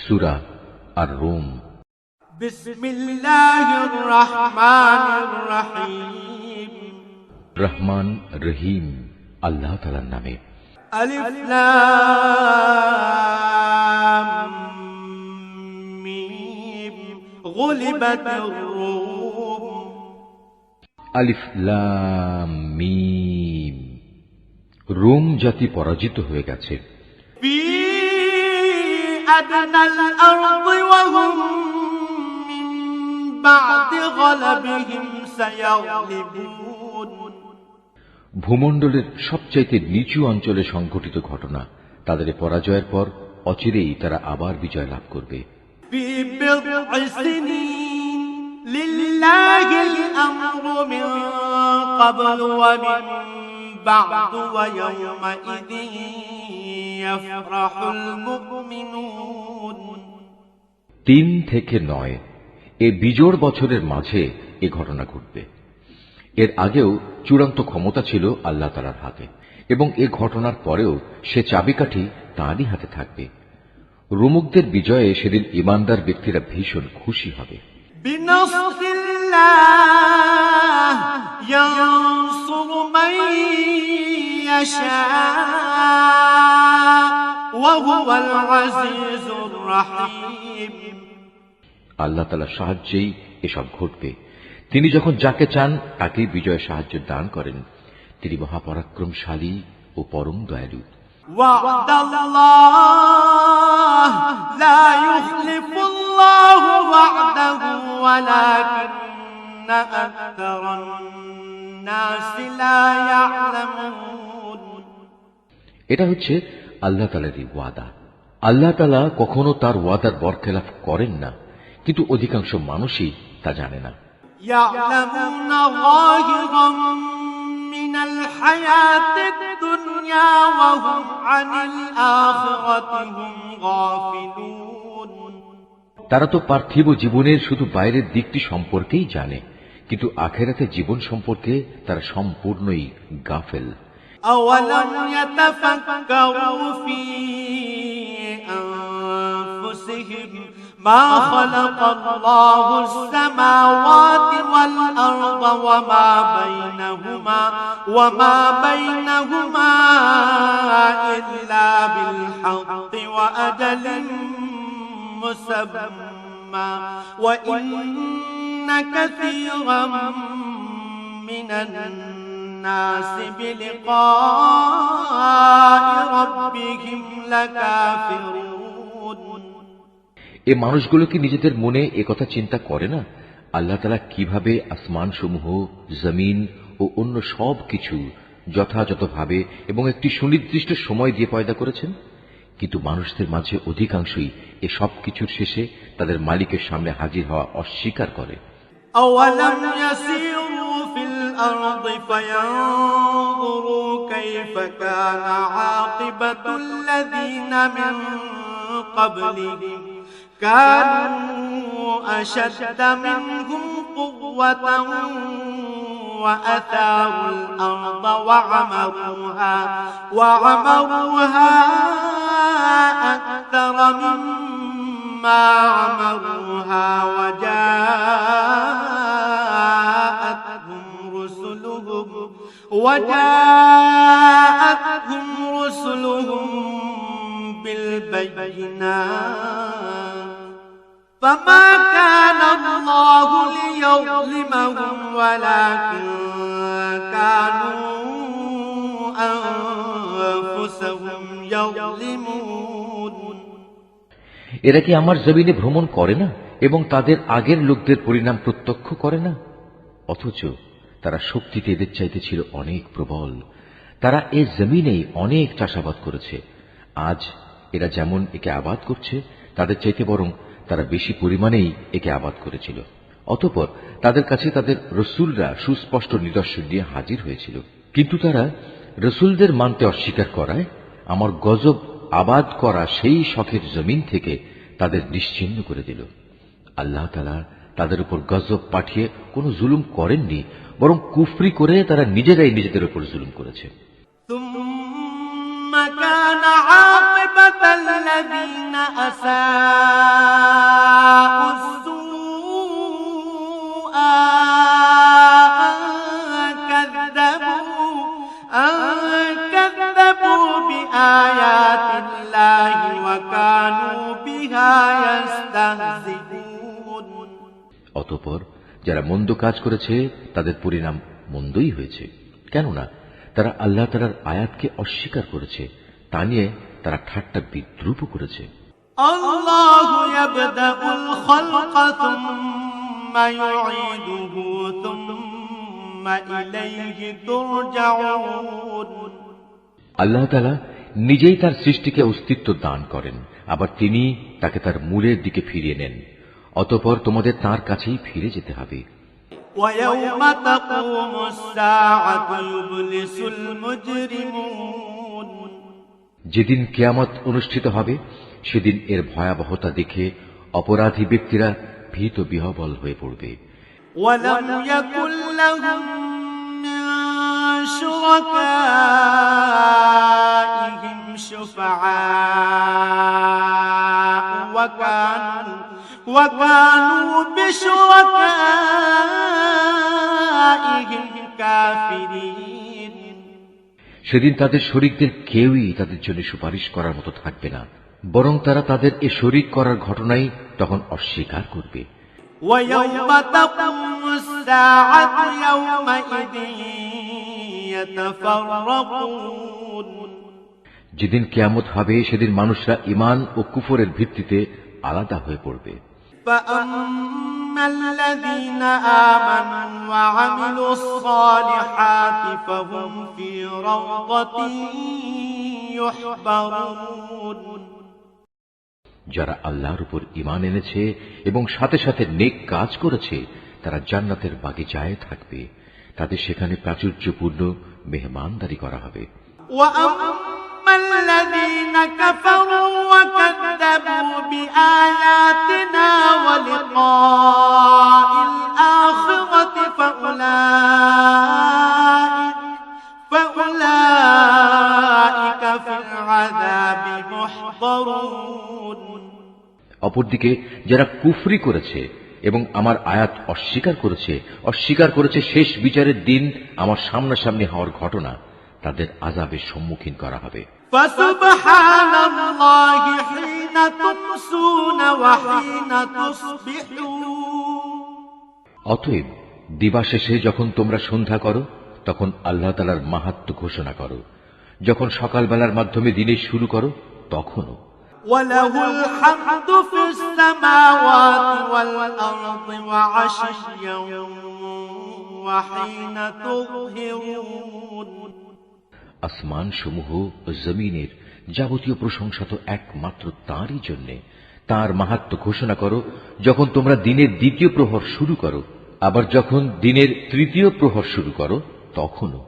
সূরা আর-রুম। বিসমিল্লাহির রহমানির রহিম। রহমান রহিম আল্লাহ তাআলার নামে। আলিফ লাম মিম গুলিবাতির রুম। আলিফ লাম মিম, রোম জাতি পরাজিত হয়ে গেছে। ফি আদনাল আরদি ওয়া হুম মিন বা'দি গলাবিহিম সায়াগলিবুন। ভূমণ্ডলের সবচাইতে নিচু অঞ্চলে সংঘটিত ঘটনা, তাদের পরাজয়ের পর অচিরেই তারা আবার বিজয় লাভ করবে। ফি বিদ'i সিনিন লিল্লাহিল আমরু মিন ক্বাবলু ওয়া মিন বা'দু ওয়া ইয়াওমাইযিন ইয়াফরাহুল মুমিনুন। 3 থেকে 9 এ বিজোড় বছরের মাঝে এ ঘটনা ঘটবে। এর আগেও চূড়ান্ত ক্ষমতা ছিল আল্লাহ তাআলার হাতে, এবং এ ঘটনার পরেও সে চাবিকাঠি তাঁরই হাতে থাকবে। রোমকদের বিজয়ে সেদিন ঈমানদার ব্যক্তিরা ভীষণ খুশি হবে। বিনাসরিল্লাহ ইয়ানসুরু মান ইয়াশা ওয়া হুয়াল আজিজুর রাহিম। আল্লাহ তাআলার সাহায্যেই এসব ঘটবে। তিনি যখন যাকে চান তাকেই বিজয় সাহায্য দান করেন। তিনি মহাপরাক্রমশালী ও পরম দয়ালু। ওয়া'দাল্লাহ লা ইউখলিফুল্লাহু ওয়া'দাহু ওয়ালাকিন্না আকতারান নাসি লা ইয়া'লামুন। এটা হচ্ছে আল্লাহ তাআলারই ওয়াদা। আল্লাহ তাআলা কখনো তার ওয়াদার বরখেলাফ করেন না, কিন্তু অধিকাংশ মানুষই তা জানে না। ইয়া'লামুনা যাহিরাম মিনাল হায়াতিদ দুনিয়া ওয়া হুম আনিল আখিরাতি হুম গাফিলুন। তারা তো পার্থিব জীবনের শুধু বাইরের দিকটি সম্পর্কেই জানে, কিন্তু আখিরাতের জীবন সম্পর্কে তারা সম্পূর্ণই গাফেল। আওয়ালাম ইয়াতাফাক্কারু ফি আনফুসিহিম মা খালাকাল্লাহুস সামাওয়াতি ওয়াল আরদা ওয়া মা বাইনাহুমা ইল্লা বিল হাক্কি ওয়া আজালিন মুসাম্মা ওয়া ইন্না কাসীরাম মিনান নাসি বিলিকাই রাব্বিহিম লাকাফিরুন। এ মানুষগুলো কি নিজেদের মনে একথা চিন্তা করে না, আল্লাহ তাআলা কিভাবে আসমান সমূহ, জমিন ও অন্য সব কিছু যথাযথভাবে এবং একটি সুনির্দিষ্ট সময় দিয়ে পয়দা করেছেন? কিন্তু মানুষদের মাঝে অধিকাংশই এ সব কিছুর শেষে তাদের মালিকের সামনে হাজির হওয়া অস্বীকার করে। আওয়ালাম ইয়াসিরু ফিল আরদি ফায়ানজুরু কাইফা কানা আকিবাতুল লাযিনা মিন ক্বাবলিহিম কানু আশাদ্দা মিনহুম কুওয়াতান ওয়া আতারুল আরদা ওয়া আমারুহা আকতারা মিম্মা আমারুহা ওয়া وجاءتهم رسلهم بالبينات فما كان الله ليظلمهم ولكن كانوا أنفسهم يظلمون। এরা কি আমার জমিনে ভ্রমণ করে না এবং তাদের আগের লোকদের পরিণাম প্রত্যক্ষ করে না? অথচ তারা শক্তিতে এদের চাইতে ছিল অনেক প্রবল। তারা এ জমিনেই অনেক চাষাবাদ করেছে। আজ এরা যেমন একে আবাদ করছে, তাদের চাইতে বরং তারা বেশি পরিমাণেই একে আবাদ করেছিল। অতঃপর তাদের কাছে তাদের রসুলরা সুস্পষ্ট নিদর্শন নিয়ে হাজির হয়েছিল, কিন্তু তারা রসুলদের মানতে অস্বীকার করায় আমার গজব আবাদ করা সেই শখের জমিন থেকে তাদের নিশ্চিহ্ন করে দিল। আল্লাহ তাআলা তাদের উপর গজব পাঠিয়ে কোনো জুলুম করেননি, বরং কুফরি করে তারা নিজেরাই নিজেদের উপর জুলুম করেছে। ثم كان عاقبة عاقبة الذين أساءوا السوء أن كذبوا بآيات الله وكانوا بها يستهزئون অতঃপর যারা মন্দ কাজ করেছে তাদের পরিণাম মন্দই হয়েছে, কেননা তারা আল্লাহ তাআলার আয়াতকে অস্বীকার করেছে, তা নিয়ে তারা ঠাট্টা বিদ্রূপ করেছে। الله يبدأ الخلق ثم يعيده ثم إليه ترجعون আল্লাহ তাআলা নিজেই তার সৃষ্টিকে অস্তিত্ব দান করেন, আবার তিনি তাকে তার মূলের দিকে ফিরিয়ে নেন, অতঃপর তোমাদের তার কাছেই ফিরে যেতে হবে। ويوم تقوم الساعة يبلس المجرمون যেদিন কিয়ামত অনুষ্ঠিত হবে সেদিন এর ভয়াবহতা দেখে অপরাধী ব্যক্তিরা ভীত বিহ্বল হয়ে পড়বে। ولم يكن لهم من شركائهم شفعاء وكانوا بشركائهم كافرين সেদিন তাদের শরীকদের কেউই তাদের জন্য সুপারিশ করার মতো থাকবে না, বরং তারা তাদের এ শরীক করার ঘটনাই তখন অস্বীকার করবে। ويوم تقوم الساعة يومئذ يتفرقون যেদিন কিয়ামত হবে সেদিন মানুষরা ঈমান ও কুফরের ভিত্তিতে আলাদা হয়ে পড়বে। فأما الذين آمنوا وعملوا الصالحات فهم في روضة يحبرون যারা আল্লাহর উপর ঈমান এনেছে এবং সাথে সাথে নেক কাজ করেছে তারা জান্নাতের বাগিচায় থাকবে, তাদের সেখানে প্রাচুর্যপূর্ণ মেহমানদারি করা হবে। وأما الذين كفروا وكذبوا بآياتنا ولقاء الآخرة فأولئك في العذاب محضرون অপরদিকে যারা কুফরি করেছে এবং আমার আয়াত অস্বীকার করেছে শেষ বিচারের দিন আমার সামনাসামনি হওয়ার ঘটনা, তাদের আযাবের সম্মুখীন করা হবে। فسبحان الله حين تمسون وحين تصبحون অতএব দিবাশেষে যখন তোমরা সন্ধ্যা করো তখন আল্লাহ তাআলার মাহাত্ম্য ঘোষণা করো, যখন সকালবেলার মাধ্যমে দিনের শুরু করো তখনও। وله الحمد في السماوات والأرض وعشيا وحين تظهرون আসমান সমূহ ও জমিনের যাবতীয় প্রশংসা তো একমাত্র তাঁরই জন্যে। তাঁর মাহাত্ম্য ঘোষণা করো যখন তোমরা দিনের দ্বিতীয় প্রহর শুরু করো, আবার যখন দিনের তৃতীয় প্রহর শুরু করো তখনও।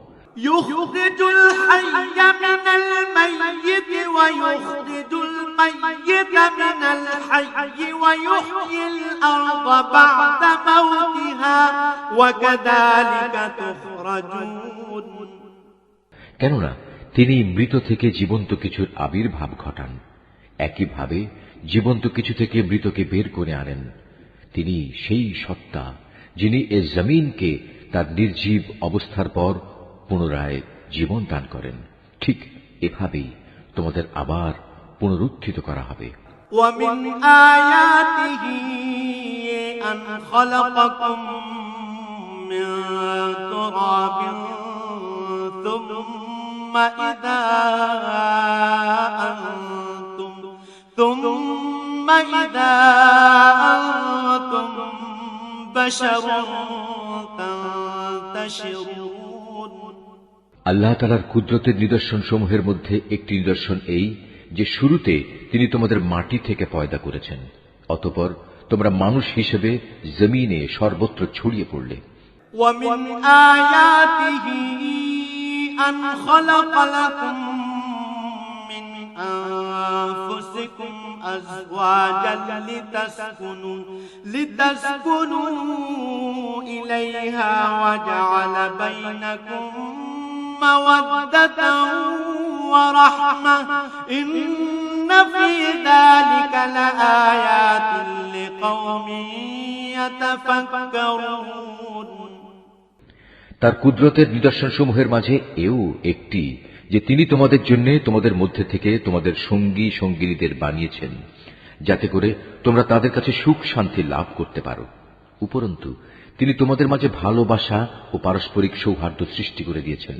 يخرج الحي من الميت ويخرج الميت من الحي ويحيي الأرض بعد موتها وكذلك تخرجون কেননা তিনি মৃত থেকে জীবন্ত কিছুর আবির্ভাব ঘটান, একইভাবে জীবন্ত কিছু থেকে মৃতকে বের করে আনেন। তিনি সেই সত্তা যিনি এ জমিনকে তার নির্জীব অবস্থার পর পুনরায় জীবন দান করেন। ঠিক এভাবেই তোমাদের আবার পুনরুত্থিত করা হবে। ومن آياته أن خلقكم من تراب ثم إذا أنتم بشر تنتشرون আল্লাহ তাআলার কুদরতের নিদর্শন সমূহের মধ্যে একটি নিদর্শন এই যে শুরুতে তিনি তোমাদের মাটি থেকে পয়দা করেছেন, অতঃপর তোমরা মানুষ হিসেবে জমিনে সর্বত্র ছড়িয়ে পড়লে। ومن آياته أن خلق لكم من أنفسكم أزواجا لتسكنوا إليها وجعل بينكم مودة ورحمة إن في ذلك لآيات لقوم يتفكرون তার কুদরতের নিদর্শনসমূহের মাঝে এও একটি যে তিনি তোমাদের জন্য তোমাদের মধ্যে থেকে তোমাদের সঙ্গী সঙ্গিনীদের বানিয়েছেন, যাতে করে তোমরা তাদের কাছে সুখ শান্তি লাভ করতে পারো। উপরন্তু তিনি তোমাদের মাঝে ভালোবাসা ও পারস্পরিক সৌহার্দ্য সৃষ্টি করে দিয়েছেন।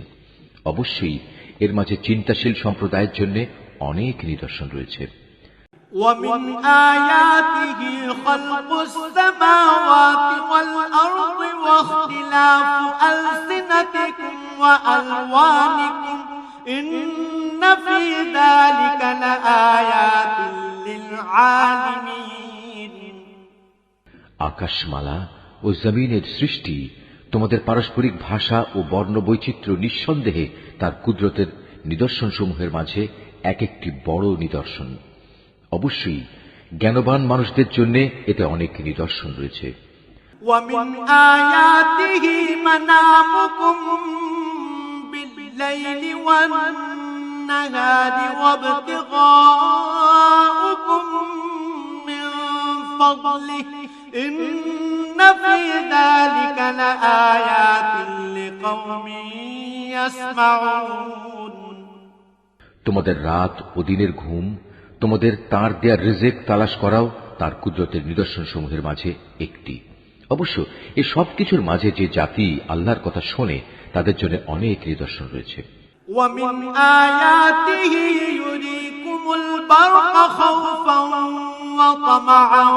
অবশ্যই এর মাঝে চিন্তাশীল সম্প্রদায়ের জন্য অনেক নিদর্শন রয়েছে। ومن آياته خلق السماوات والأرض واختلاف ألسنتكم وألوانكم إن في ذلك لآيات للعالمين আকাশমালা ও জমিনের সৃষ্টি, তোমাদের পারস্পরিক ভাষা ও বর্ণ বৈচিত্র্য নিঃসন্দেহে তার কুদরতের নিদর্শনসমূহের মাঝে এক একটি বড় নিদর্শন। অবশ্যই জ্ঞানবান মানুষদের জন্য এতে অনেক নিদর্শন রয়েছে। ومن آياته منامكم بالليل والنهار وابتغاؤكم من فضله إن في ذلك لآيات لقوم يسمعون তোমাদের রাত ও দিনের ঘুম, তোমাদের তার দেয়া রিজিক তালাশ করাও তার কুদরতের নিদর্শনসমূহের মাঝে একটি। অবশ্য এই সব কিছুর মাঝে যে জাতি আল্লাহর কথা শোনে তাদের জন্য অনেক নিদর্শন রয়েছে। ومن آياته يريكم البرق خوفا وطمعا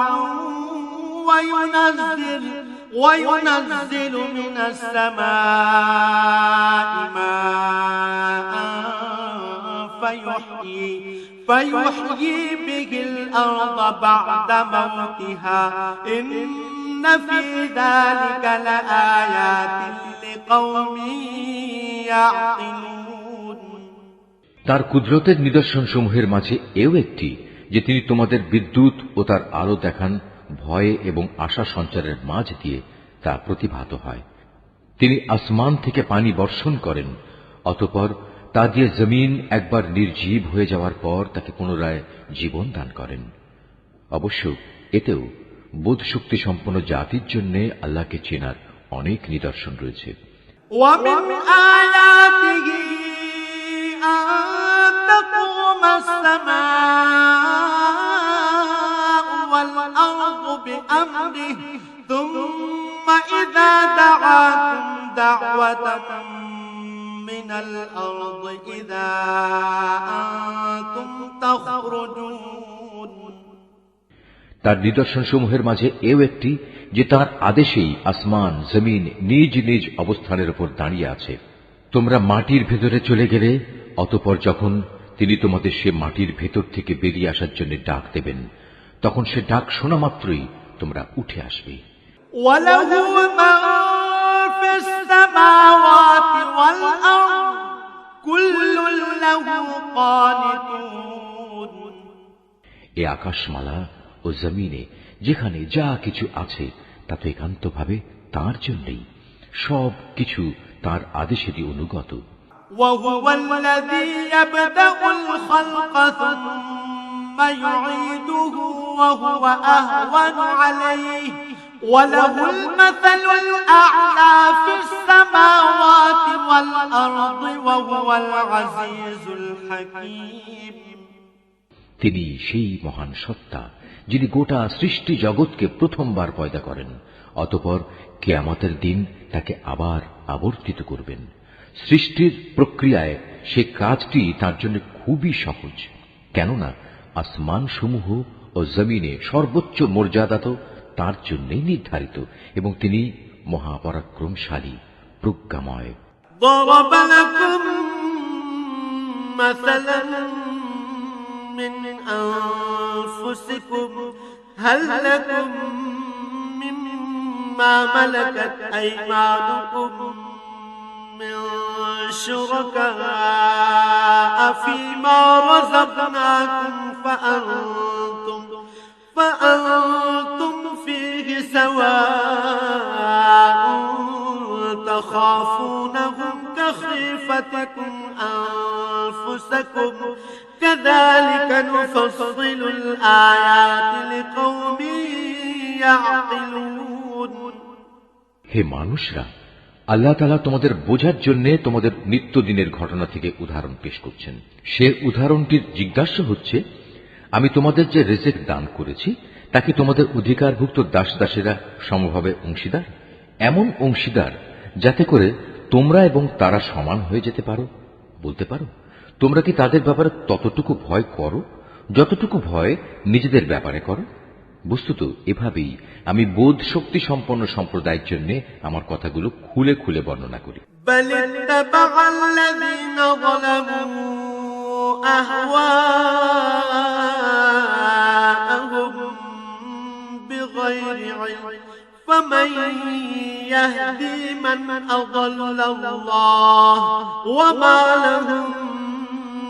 وينزل من السماء ماء فيحيي به الأرض بعد موتها إن في ذلك لآيات لقوم يعقلون তার কুদরতের নিদর্শনসমূহের মাঝে এও একটি যে তিনি তোমাদের বিদ্যুৎ ও তার আলো দেখান ভয়ে এবং আশা সঞ্চারের মাঝ দিয়ে তা প্রতিভাত হয়। তিনি আসমান থেকে পানি বর্ষণ করেন, অতঃপর তা দিয়ে জমিন একবার নির্জীব হয়ে যাওয়ার পর তাকে পুনরায় জীবন দান করেন। অবশ্য এতেও বোধ শক্তি সম্পন্ন জাতির জন্য আল্লাহকে চেনার অনেক নিদর্শন রয়েছে। ومن آياته أن تقوم السماء والأرض بأمره ثم إذا دعاكم دعوة من الأرض إذا أنتم تخرجون তার নিদর্শনসমূহের মাঝে এও একটি যে তার আদেশেই আসমান জমিন নিজ নিজ অবস্থানের উপর দাঁড়িয়ে আছে। তোমরা মাটির ভেতরে চলে গেলে অতঃপর যখন তিনি তোমাদের সে মাটির ভেতর থেকে বেরিয়ে আসার জন্য ডাক দেবেন, তখন সে ডাক শোনা মাত্রই তোমরা উঠে আসবে। وله من في السماوات والأرض كل له قانتون এ আকাশমালা ও জমিনে যেখানে যা কিছু আছে তা তো একান্তভাবে তাঁর জন্যই, সব কিছু তাঁর আদেশেরই অনুগত। وهو الذي يبدأ الخلق ثم يعيده وهو أهون عليه وله المثل الأعلى في السماوات والأرض وهو العزيز الحكيم তিনি সেই মহান সত্তা যিনি গোটা সৃষ্টি জগৎকে প্রথমবার পয়দা করেন, অতঃপর কিয়ামতের দিন তাকে আবার আবর্তিত করবেন। সৃষ্টির প্রক্রিয়ায় সে কাজটি তার জন্য খুবই সহজ, কেননা আসমান সমূহ ও জমিনে সর্বোচ্চ মর্যাদা তো তার জন্যই নির্ধারিত এবং তিনি মহাপরাক্রমশালী প্রজ্ঞাময়। ضرب لكم مثلا من أنفسكم هل لكم مما ملكت أيمانكم من شركاء فيما رزقناكم فأنتم فيه سواء تخافونهم كخيفتكم أنفسكم كذلك نفصل الآيات لقوم يعقلون হে মানুষরা, আল্লাহ তাআলা তোমাদের বোঝার জন্য তোমাদের নিত্যদিনের ঘটনা থেকে উদাহরণ পেশ করছেন। সে উদাহরণটির জিজ্ঞাসা হচ্ছে, আমি তোমাদের যে রিজিক দান করেছি তাকে তোমাদের অধিকারভুক্ত দাস দাসেরা সমভাবে অংশীদার, এমন অংশীদার যাতে করে তোমরা এবং তারা সমান হয়ে যেতে পারো। বলতে পারো, তোমরা কি তাদের ব্যাপারে ততটুকু ভয় করো যতটুকু ভয় নিজেদের ব্যাপারে করো? বস্তুত এভাবেই আমি বোধ শক্তি সম্পন্ন সম্প্রদায়ের জন্য আমার কথাগুলো খুলে খুলে বর্ণনা করি। بل اتبع الذين ظلموا أهواءهم بغير علم فمن يهدي من أضل الله وما لهم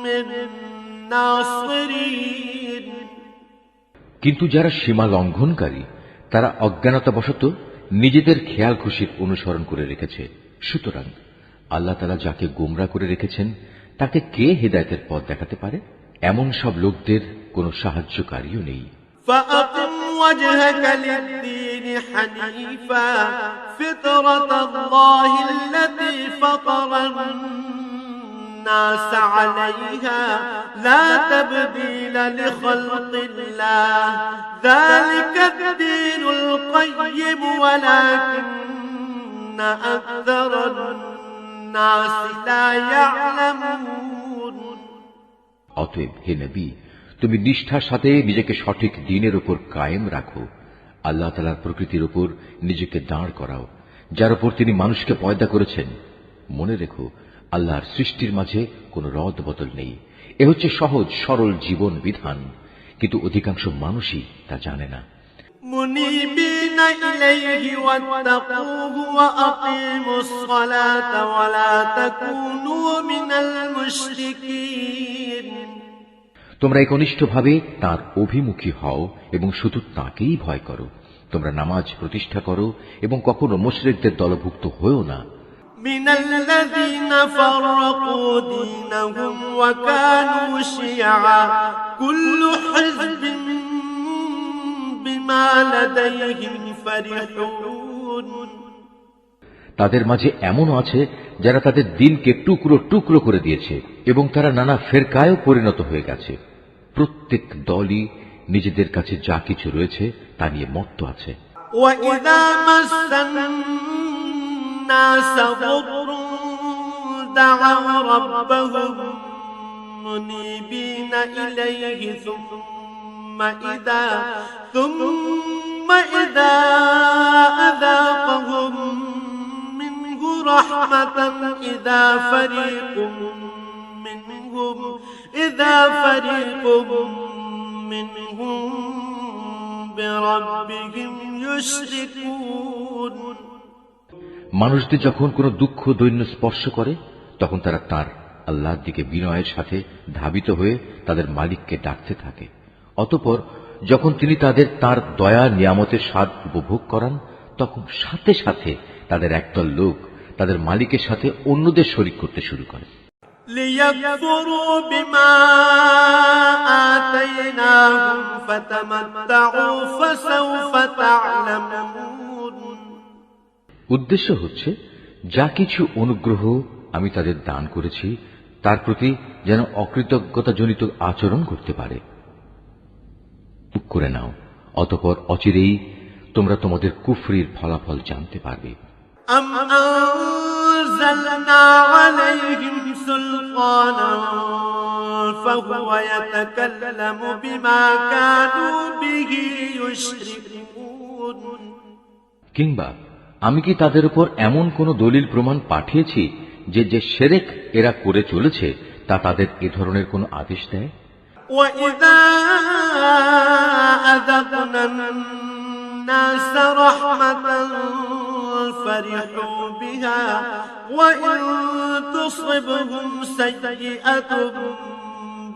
من ناصرين কিন্তু যারা সীমা লঙ্ঘনকারী তারা অজ্ঞানতাবশত নিজেদের খেয়াল খুশির অনুসরণ করে রেখেছে। সুতরাং আল্লাহ তাআলা যাকে গোমরা করে রেখেছেন তাকে কে হেদায়েতের পথ দেখাতে পারে? এমন সব লোকদের কোনো সাহায্যকারীও নেই। فأقم وجهك للدين حنيفا فطرة الله التي فطر الناس عليها لا تبديل لخلق الله ذلك الدين القيم ولكن أكثر الناس لا يعلمون অতএব হে নবী, তুমি নিষ্ঠার সাথে নিজেকে সঠিক দ্বীনের উপর কায়েম রাখো। আল্লাহ তাআলার প্রকৃতির উপর নিজেকে দাঁড় করাও, যার উপর তিনি মানুষকে পয়দা করেছেন। মনে রেখো, আল্লাহর সৃষ্টির মাঝে কোনো রদ বদল নেই। এ হচ্ছে সহজ সরল জীবন বিধান, কিন্তু অধিকাংশ মানুষই তা জানে না। منيبين إليه واتقوه وأقيموا الصلاة ولا تكونوا من المشركين তোমরা একনিষ্ঠভাবে তাঁর অভিমুখী হও এবং শুধু তাঁকেই ভয় করো। তোমরা নামাজ প্রতিষ্ঠা করো এবং কখনো মুশরিকদের দলভুক্ত হও না। من الذين فرقوا دينهم وكانوا شيعا كل حزب بما لديهم فرحون তাদের মাঝে এমনও আছে যারা তাদের দিনকে টুকরো টুকরো করে দিয়েছে এবং তারা নানা ফেরকায়ও পরিণত হয়ে গেছে। প্রত্যেক দলই নিজেদের কাছে যা কিছু রয়েছে তা নিয়ে মত্ত আছে। وإذا مس الناس ضر دعوا ربهم منيبين إليه ثم إذا أذاقهم منه رحمة إذا فريق منهم بربهم يشركون মানুষদের যখন কোনো দুঃখ দৈন্য স্পর্শ করে তখন তারা তার আল্লাহর দিকে বিনয়ের সাথে ধাবিত হয়ে তাদের মালিককে ডাকতে থাকে। অতঃপর যখন তিনি তাদের তার দয়া নিয়ামতের স্বাদ উপভোগ করান তখন সাথে সাথে তাদের একদল লোক তাদের মালিকের সাথে অন্যদের শরীক করতে শুরু করে। ليكفروا بما آتيناهم فتمتعوا فسوف تعلمون উদ্দেশ্য হচ্ছে যা কিছু অনুগ্রহ আমি তাদের দান করেছি তার প্রতি যেন অকৃতজ্ঞতাজনিত আচরণ করতে পারে। চুপ করে নাও, অতঃপর অচিরেই তোমরা তোমাদের কুফরির ফলাফল জানতে পারবে। أم أنزلنا عليهم سلطانا فهو يتكلم بما كانوا به يشركون কিংবা আমি কি তাদের উপর এমন কোন দলিল প্রমাণ পাঠিয়েছি যে যে শিরক এরা করে চলেছে তা তাদের এ ধরনের কোন আদেশ দেয়? وإذا أذقنا الناس رحمة فرحوا بها وإن تصبهم سيئة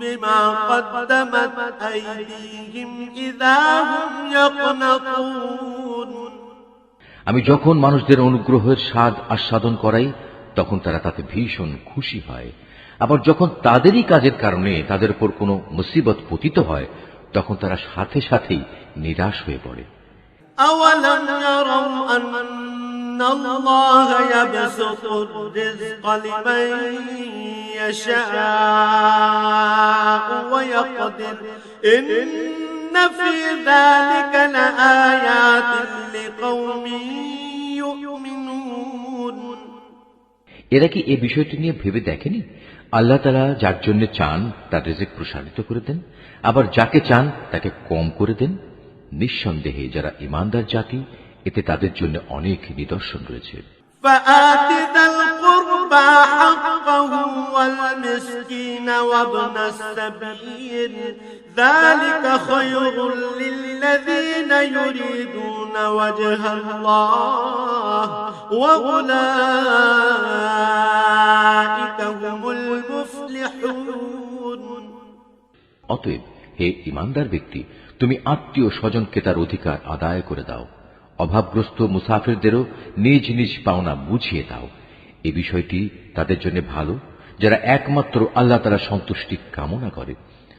بما قدمت أيديهم إذا هم يقنطون আমি যখন মানুষদের অনুগ্রহের স্বাদ আস্বাদন করাই তখন তারা তাতে ভীষণ খুশি হয়, আবার যখন তাদেরই কাজের কারণে তাদের উপর কোনো মুসিবত পতিত হয়, তখন তারা সাথে সাথেই নিরাশ হয়ে পড়ে। أولم يروا أن الله يبسط الرزق لمن يشاء ويقدر إن في ذلك لآيات لقوم يؤمنون। এরা কি এই বিষয়টি নিয়ে ভেবে দেখেনি? আল্লাহ তাআলা যার জন্য চান তার রিজিক প্রসারিত করে দেন, আবার যাকে চান তাকে কম করে দেন। নিঃসন্দেহে যারা ঈমানদার জাতি, এতে তাদের জন্য অনেক নিদর্শন রয়েছে। فآت ذا القربى حقه والمسكين وابن السبيل ذلك خير للذين يريدون وجه الله وأولئك هم المفلحون। অতএব হে ঈমানদার ব্যক্তি, তুমি আত্মীয় স্বজনকে তার অধিকার আদায় করে দাও, অভাবগ্রস্ত মুসাফিরদেরও নিজ নিজ পাওনা বুঝিয়ে দাও। এ বিষয়টি তাদের জন্য ভালো যারা একমাত্র আল্লাহ তাআলার সন্তুষ্টি কামনা করে,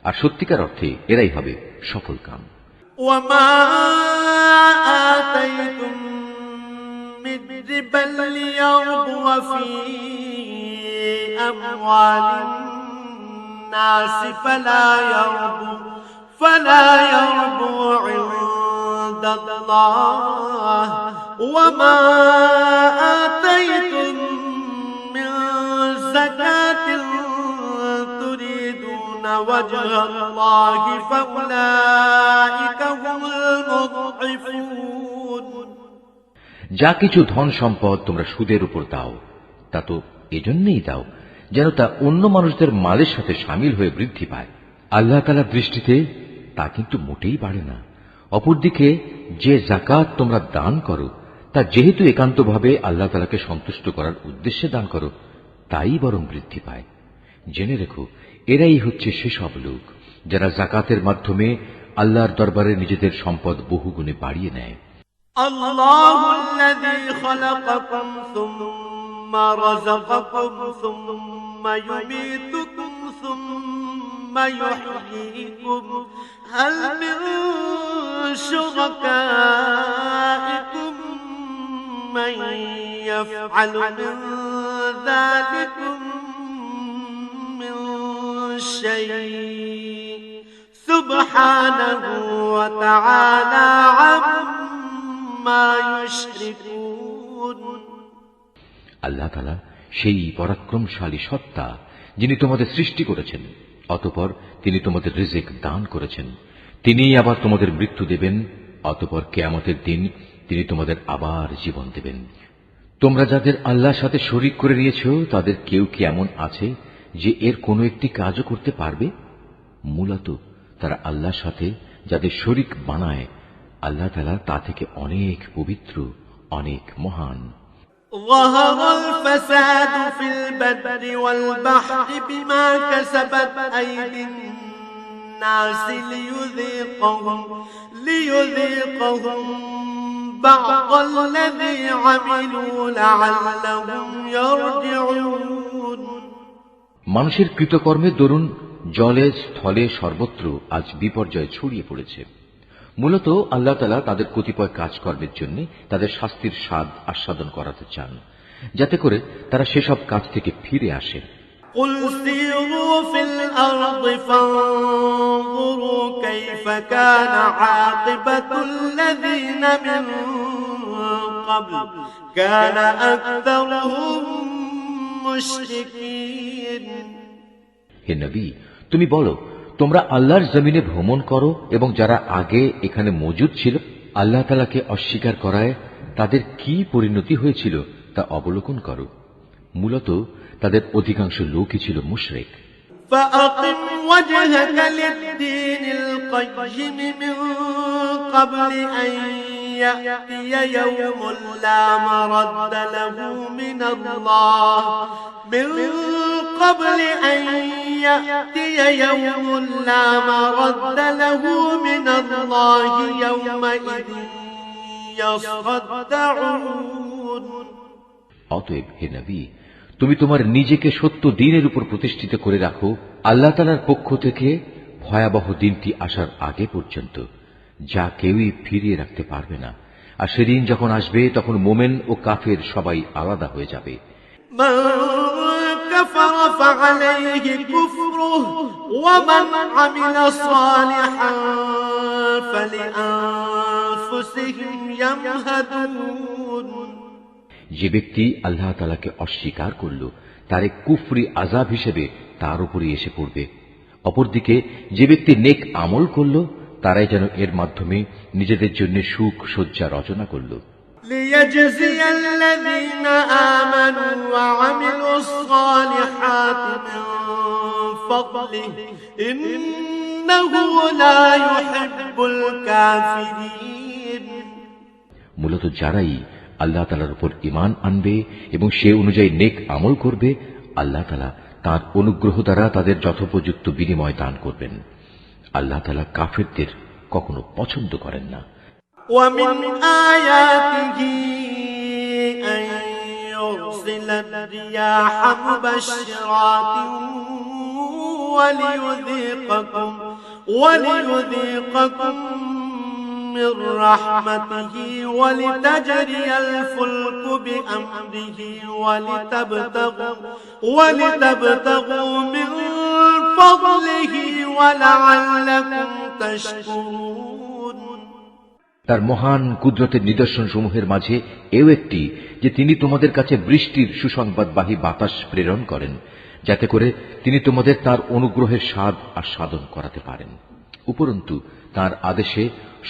আর সত্যিকার অর্থে এরাই হবে সফল কাম। وما آتيتم من ربا ليربو في أموال الناس فلا يربو عند الله وما آتيتم من زكاة تريدون وجه الله فأولئك هم المضعفون। যা কিছু ধন সম্পদ তোমরা সুদের উপর দাও, তা তো এজন্যই দাও যেন তা অন্য মানুষদের মালের সাথে শামিল হয়ে বৃদ্ধি পায়। আল্লাহ তাআলার দৃষ্টিতে তা কিন্তু মোটেই বাড়ে না। অপরদিকে যে যাকাত তোমরা দান করো, তা যেহেতু একান্তভাবে আল্লাহ তাআলাকে সন্তুষ্ট করার উদ্দেশ্যে দান করো, তাই বরং বৃদ্ধি পায়। জেনে রেখো, এরাই হচ্ছে সেসব লোক যারা যাকাতের মাধ্যমে আল্লাহর দরবারে নিজেদের সম্পদ বহুগুণে বাড়িয়ে নেয়। الله الذي خلقكم ثم رزقكم ثم يميتكم ثم يحييكم هل من شركائكم من يفعل من ذلكم من شيء سبحانه وتعالى عما يشركون। আল্লাহ তাআলা সেই পরাক্রমশালী সত্তা যিনি তোমাদের সৃষ্টি করেছেন, অতঃপর তিনি তোমাদের রিজিক দান করেছেন। তিনিই আবার তোমাদের মৃত্যু দেবেন, অতঃপর কিয়ামতের দিন তিনি তোমাদের আবার জীবন দেবেন। তোমরা যাদের আল্লাহর সাথে শরীক করে নিয়েছ, তাদের কেউ কি এমন আছে যে এর কোনো একটি কাজও করতে পারবে? মূলত তারা আল্লাহর সাথে যাদের শরীক বানায়, আল্লাহ তাআলা তা থেকে অনেক পবিত্র, অনেক মহান। ظهر الفساد في البر والبحر بما كسبت أيدي الناس ليذيقهم بعض الذي عملوا لعلهم يرجعون। মানুষের কৃতকর্মের দরুন জলে স্থলে সর্বত্র আজ বিপর্যয় ছড়িয়ে পড়েছে। মূলত আল্লাহ তাআলা তাদের কতিপয় কাজকর্মের জন্য তাদের শাস্তির স্বাদ আস্বাদন করাতে চান, যাতে করে তারা সেসব কাজ থেকে ফিরে আসে। قل سيروا في الأرض فانظروا كيف كان عاقبة الذين من قبل كان أكثرهم مشركين। হে নবী, তুমি বলো, তোমরা আল্লাহর জমিনে ভ্রমণ করো এবং যারা আগে এখানে মজুদ ছিল আল্লাহ তাআলাকে অস্বীকার করায় তাদের কি পরিণতি হয়েছিল তা অবলোকন করো। মূলত তাদের অধিকাংশ লোকই ছিল মুশরিক। فأقم وجهك للدين القيم من قبل أن يأتي يوم لا مرد له من الله من قبل أن يأتي يوم لا مرد له من الله يومئذ يصدعون। অতএব হে নবী, তুমি তোমার নিজেকে সত্য দিনের উপর প্রতিষ্ঠিত করে রাখো আল্লাহ তাআলার পক্ষ থেকে ভয়াবহ দিনটি আসার আগে পর্যন্ত, যা কেউই ফিরিয়ে রাখতে পারবে না। আর সেদিন যখন আসবে তখন মোমেন ও কাফের সবাই আলাদা হয়ে যাবে। من كفر فعليه كفره ومن عمل صالحا فلأنفسهم يمهدون। যে ব্যক্তি আল্লাহ তাআলাকে অস্বীকার করল তার এক কুফরি আযাব হিসেবে তার উপরই এসে পড়বে। অপরদিকে যে ব্যক্তি নেক আমল করল তারাই যেন এর মাধ্যমে নিজেদের জন্য সুখ সজ্জা রচনা করল। ليجزي الذين آمنوا وعملوا الصالحات من فضله إنه لا يحب الكافرين। মূলত যারাই আল্লাহ তাআলার উপর ঈমান আনবে এবং সে অনুযায়ী নেক আমল করবে, আল্লাহ তাআলা তাঁর অনুগ্রহ দ্বারা তাদের যথোপযুক্ত বিনিময় দান করবেন। আল্লাহ তাআলা কাফিরদের কখনো পছন্দ করেন না। ومن آياته أن يرسل الرياح مبشرات وليذيقكم من رحمته ولتجري الفلك بأمره ولتبتغوا من فضله ولعلكم تشكرون। তার মহান কুদরতের নিদর্শন সমূহের মাঝে এও একটি যে তিনি তোমাদের কাছে বৃষ্টির সুসংবাদবাহী বাতাস প্রেরণ করেন, যাতে করে তিনি তোমাদের তার অনুগ্রহের স্বাদ আস্বাদন করাতে পারেন। উপরন্তু তার আদেশে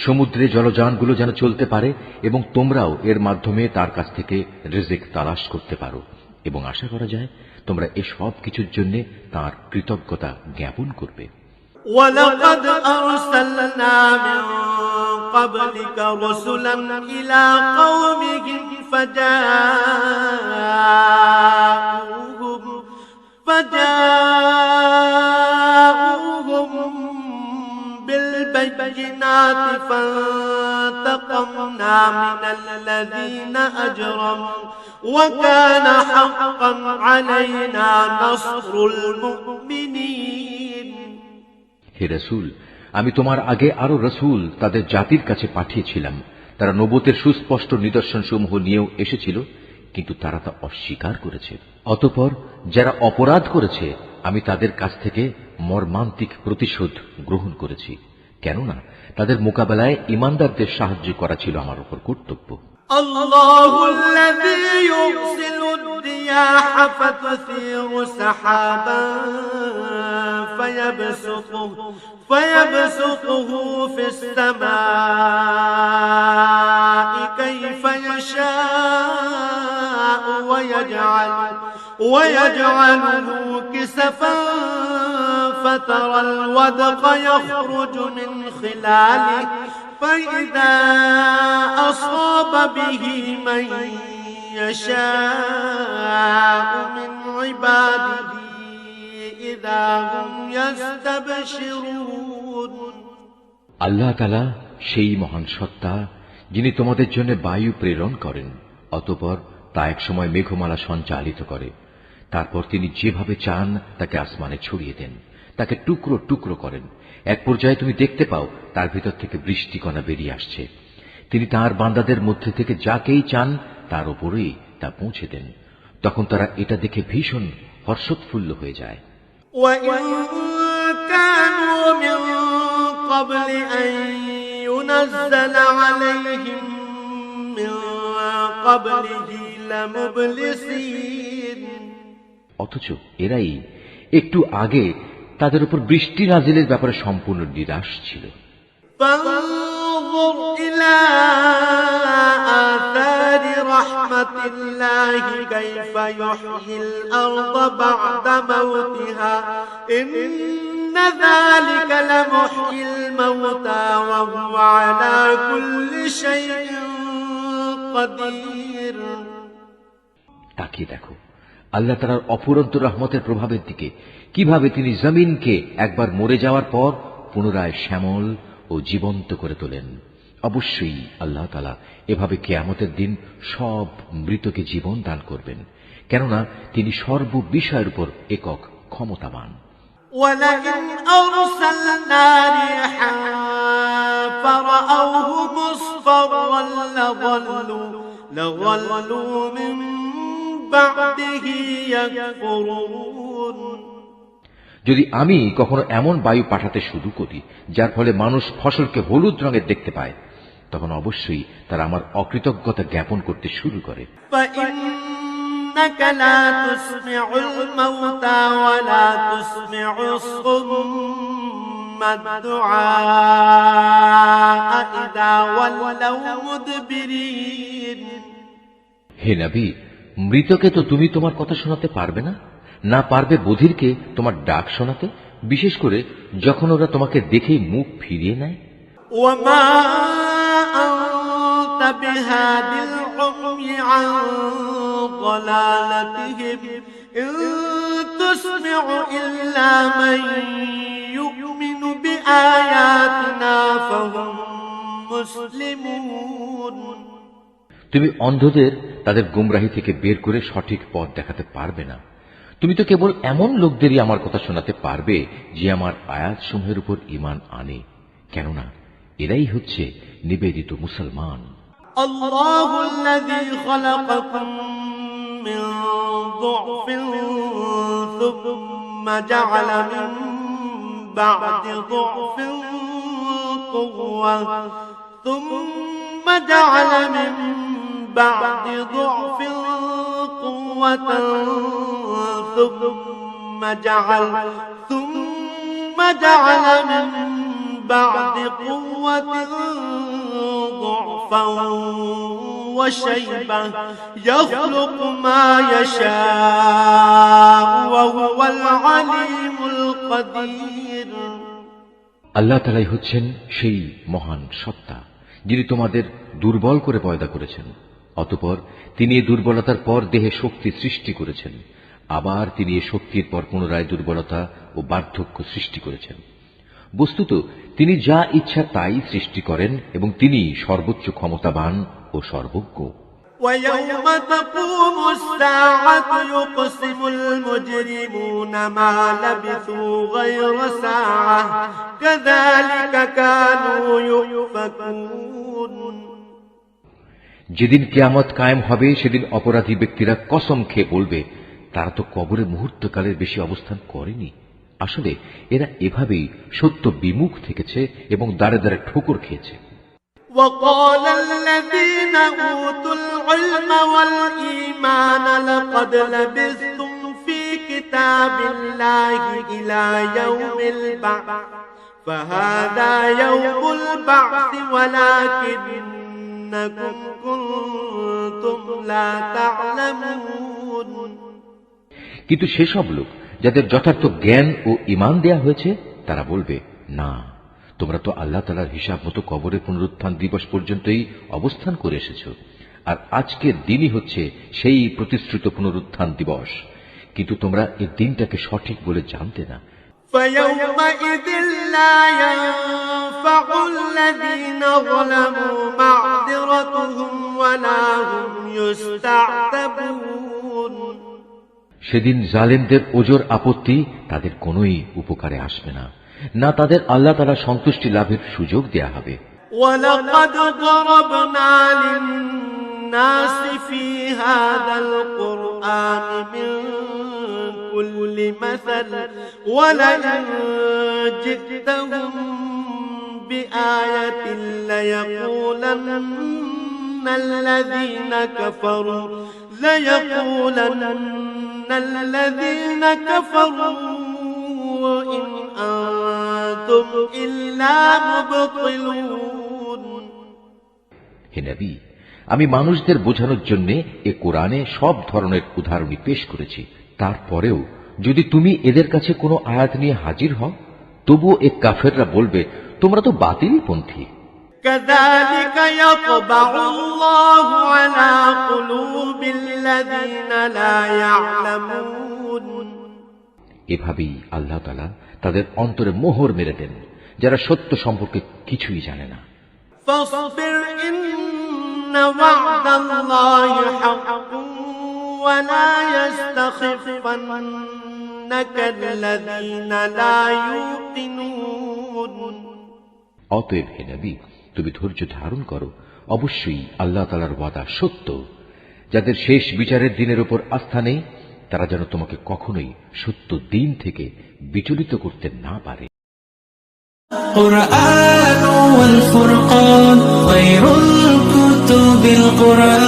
সমুদ্রে জলযানগুলো যেন চলতে পারে এবং তোমরাও এর মাধ্যমে তার কাছ থেকে রিজিক তালাশ করতে পারো, এবং আশা করা যায় তোমরা এ সব কিছুর জন্য তার কৃতজ্ঞতা জ্ঞাপন করবে। وَلَقَدْ أَرْسَلْنَا مِن قَبْلِكَ رُسُلًا إِلَى قَوْمِهِمْ فَجَاءُوهُم بِالْبَيِّنَاتِ فَانتَقَمْنَا مِنَ الَّذِينَ أَجْرَمُوا وَكَانَ حَقًّا عَلَيْنَا نَصْرُ الْمُؤْمِنِينَ। হে রাসূল, আমি তোমার আগে আরো রাসূল তাদের জাতির কাছে পাঠিয়েছিলাম। তারা নবুয়তের সুস্পষ্ট নিদর্শন সমূহ নিয়েও এসেছিল, কিন্তু তারা তা অস্বীকার করেছে। অতঃপর যারা অপরাধ করেছে আমি তাদের কাছ থেকে মর্মান্তিক প্রতিশোধ গ্রহণ করেছি, কেননা তাদের মোকাবেলায় ঈমানদারদের সাহায্য করা ছিল আমার উপর কর্তব্য। الله الذي يرسل الرياح فتثير سحابا فيبسطه في السماء كيف يشاء ويجعله كسفا فترى الودق يخرج من خلاله فإذا أصاب به من يشاء من عباده إذا هم يستبشرون। আল্লাহ তাআলা সেই মহান সত্তা যিনি তোমাদের জন্য বায়ু প্রেরণ করেন, অতঃপর তা এক সময় মেঘমালা সঞ্চালিত করে। তারপর তিনি যেভাবে চান তাকে আসমানে ছড়িয়ে দেন, তাকে টুকরো টুকরো করেন। এক পর্যায়ে তুমি দেখতে পাও তার ভিতর থেকে বৃষ্টিকণা বেরিয়ে আসছে। তিনি তাঁর বান্দাদের মধ্যে থেকে যাকেই চান তার উপরেই তা পৌঁছে দেন। তখন তারা এটা দেখে ভীষণ হর্ষোৎফুল্ল হয়ে যায়। وَإِن كَانُوا مِن قَبْلِ أَن يُنَزَّلَ عَلَيْهِم مِّن قَبْلِهِ لَمُبْلِسِينَ। অথচ এরাই একটু আগে তাদের উপর বৃষ্টি নাজিলের ব্যাপারে সম্পূর্ণ নিরাশ ছিল। فانظر إلى آثار رحمة الله كيف يحيي الأرض بعد موتها إن ذلك لمحيي الموتى وهو على كل شيء قدير। তাকিয়ে দেখো আল্লাহ তাআলার অফুরন্ত রহমতের প্রভাবের দিকে, কিভাবে তিনি জমিনকে একবার মরে যাওয়ার পর পুনরায় শ্যামল ও জীবন্ত করে তোলেন। অবশ্যই আল্লাহ তাআলা এভাবে কিয়ামতের দিন সব মৃতকে জীবন দান করবেন, কেননা তিনি সর্ববিষয়ের উপর একক ক্ষমতাবান। ولئن أرسلنا ريحا فرأوه مصفرا لظلوا من بعده يكفرون। যদি আমি কখনো এমন বায়ু পাঠাতে শুরু করি যার ফলে মানুষ ফসলকে হলুদ রঙের দেখতে পায়, তখন অবশ্যই তারা আমার অকৃতজ্ঞতা জ্ঞাপন করতে শুরু করে। فإنك لا تسمع الموتى ولا تسمع الصم الدعاء إذا ولوا مدبرين। হে নবী, মৃতকে তো তুমি তোমার কথা শোনাতে পারবে না, না পারবে বধিরকে তোমার ডাক শোনাতে, বিশেষ করে যখন ওরা তোমাকে দেখেই মুখ ফিরিয়ে নেয়। وما أنت بهاد العمي عن ضلالتهم إن تسمع إلا من يؤمن بآياتنا فهم مسلمون। তুমি অন্ধদের তাদের গুমরাহি থেকে বের করে সঠিক পথ দেখাতে পারবে না। তুমি তো কেবল এমন লোকদেরই আমার কথা শোনাতে পারবে যে আমার আয়াতসমূহের উপর ঈমান আনে, কেননা এরাই হচ্ছে নিবেদিত মুসলমান। الله الذي خلقكم من ضعف ثم جعل من بعد ضعف قوة ثم جعل من بعد ضعف قوة ثم جعل من بعد قوة ضعفا وشيبة يخلق ما يشاء وهو العليم القدير। আল্লাহ তাআলাই হচ্ছেন সেই মহান সত্তা যিনি তোমাদের দুর্বল করে পয়দা করেছেন, অতঃপর তিনি এই দুর্বলতার পর দেহে শক্তি সৃষ্টি করেছেন, আবার তিনি এই শক্তির পর পুনরায় দুর্বলতা ও বার্ধক্য সৃষ্টি করেছেন। বস্তুত তিনি যা ইচ্ছা তাই সৃষ্টি করেন এবং তিনি সর্বোচ্চ ক্ষমতাবান ও সর্বজ্ঞ। ويوم تقوم الساعة يقسم المجرمون ما لبثوا غير ساعة كذلك كانوا يؤفكون। যেদিন কিয়ামত কায়েম হবে সেদিন অপরাধী ব্যক্তিরা কসম খেয়ে বলবে, তারা তো কবরে মুহূর্তকালের বেশি অবস্থান করেনি। আসলে এরা এভাবেই সত্য বিমুখ থেকেছে এবং দাঁড়ে দাঁড়ে ঠোকর খেয়েছে। وقال الذين أوتوا العلم والإيمان لقد لبثتم في كتاب الله إلى يوم البعث فهذا يوم البعث ولكنكم كنتم لا تعلمون। কিন্তু সেসব লোক যাদের যথার্থ জ্ঞান ও ঈমান দেয়া হয়েছে তারা বলবে, না, তোমরা তো আল্লাহ তাআলার হিসাব মতো কবরে পুনরুত্থান দিবস পর্যন্তই অবস্থান করে এসেছ, আর আজকের দিনই হচ্ছে সেই প্রতিশ্রুত পুনরুত্থান দিবস, কিন্তু তোমরা এই দিনটাকে সঠিক বলে জানতে না। فيومئذ لا ينفع الذين ظلموا معذرتهم ولا هم يستعتبون। সেদিন জালেমদের ওজর আপত্তি তাদের কোনোই উপকারে আসবে না, না তাদের আল্লাহ তাআলা সন্তুষ্টি লাভের সুযোগ দেয়া হবে। وَلَقَدْ ضَرَبْنَا لِلنَّاسِ فِي هَذَا الْقُرْآنِ مِنْ كُلِّ مَثَلٍ وَلَئِنْ جِئْتَهُمْ بِآيَةٍ لَيَقُولَنَّ الَّذِينَ كَفَرُوا إِنْ أَنْتُمْ إِلَّا مُبْطِلُونَ। হে নবী, আমি মানুষদের বোঝানোর জন্য এ কোরআনে সব ধরনের উদাহরণই পেশ করেছি, তারপরেও যদি তুমি এদের কাছে কোনো আয়াত নিয়ে হাজির হও, তবুও এ কাফেররা বলবে, তোমরা তো বাতিলপন্থী। كذلك يطبع الله على قلوب الذين لا يعلمون। এভাবেই আল্লাহ তাআলা তাদের অন্তরে মোহর মেরে দেন যারা সত্য সম্পর্কে কিছুই জানে না। فاصبر إن وعد الله حق ولا يستخفنك الذين لا يوقنون অতএব হে নবী, তুমি ধৈর্য ধারণ করো। অবশ্যই আল্লাহ তাআলার ওয়াদা সত্য। যাদের শেষ বিচারের দিনের উপর আস্থা নেই, তারা যেন তোমাকে কখনোই সত্য দিন থেকে বিচলিত করতে না পারে। القرآن والفرقان خير الكتب القرآن